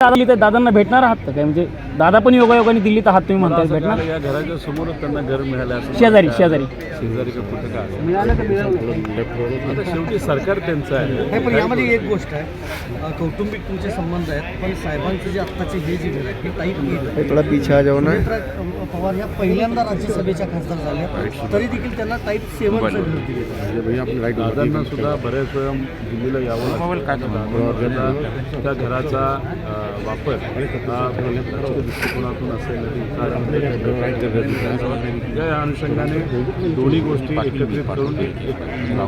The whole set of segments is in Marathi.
तर दादांना भेटणार आहात का काय? म्हणजे दादा पण योगायोगाने दिल्लीत आहात तुम्ही म्हणताय, भेटणार? या घराच्या समोरच त्यांना घर मिळालं असं शेजारी शेजारी शेजारीचं कुठं काय मिळालं का मिळालं? आता शेवटी सरकार त्यांचं आहे. नाही, पण यामध्ये एक गोष्ट आहे, कौटुंबिक तुमचे संबंध आहेत, पण साहेबांचे जे आत्ताचे हे जे घर आहे हे ताईत गेलं. थोडा पीछे आ जाओ ना. पवार या पहिल्यांदा राज्यसभेच्या खासदार झाल्या, तरी देखील त्यांना टाईप 7चं घर दिलं. दादांना सुद्धा बऱ्याच वेळा दिल्लीला यावं लागतं. त्या घराचा वापर हा राजकीय दृष्टिकोनातून असेल या अनुषंगाने दोन्ही गोष्टी एकत्रित करून एक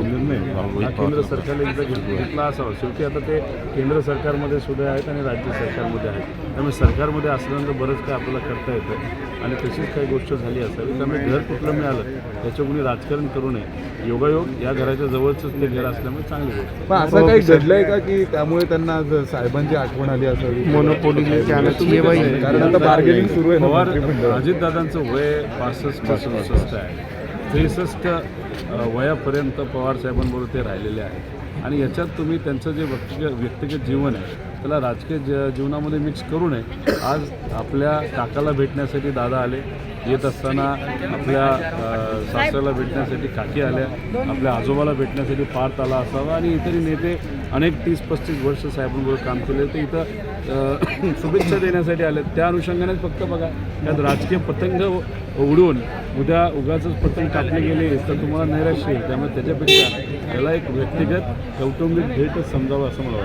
निर्णय हा केंद्र सरकारने एकदा घेतला असावा. शेवटी आता ते केंद्र सरकारमध्ये सुद्धा आहेत आणि राज्य सरकारमध्ये आहेत, त्यामुळे सरकारमध्ये असल्यानंतर बरंच काय आपल्याला करता येतं आणि तशीच काही गोष्ट झाली असावी. त्यामुळे घर कुठलं मिळालं त्याच्या कोणी राजकारण करू नये. योगायोग या घराच्या जवळच ते घर असल्यामुळे चांगली गोष्ट. पण असं काही घडलंय का की त्यामुळे त्यांना साहेबांची आठवण आली असावी? मोनोपोली कारण आता बार्गेनिंग सुरू आहे. पवार अजितदादांचं वय 65-66 आहे. 63 वयापर्यंत पवार साहेबांबरोबर ते राहिलेले आहेत आणि याच्यात तुम्ही त्यांचं जे व्यक्तिगत जीवन आहे त्याला राजकीय जीवनामध्ये मिक्स करू नये. आज आपल्या काकाला भेटण्यासाठी दादा आले, येत असताना आपल्या सासऱ्याला भेटण्यासाठी काकी आल्या, आपल्या आजोबाला भेटण्यासाठी पार्थ आला असावा आणि इतरही नेते अनेक 30-35 वर्ष साहेबांबरोबर काम केले ते इथं शुभेच्छा देण्यासाठी आले. त्या अनुषंगानेच फक्त बघा त्यात राजकीय पतंग उडून उद्या उगाचच पतंग कापले गेले तर तुम्हाला नैराश्य येईल. त्यामुळे त्याच्यापेक्षा त्याला एक व्यक्तिगत कौटुंबिक भेटच समजावं असं मला वाटतं.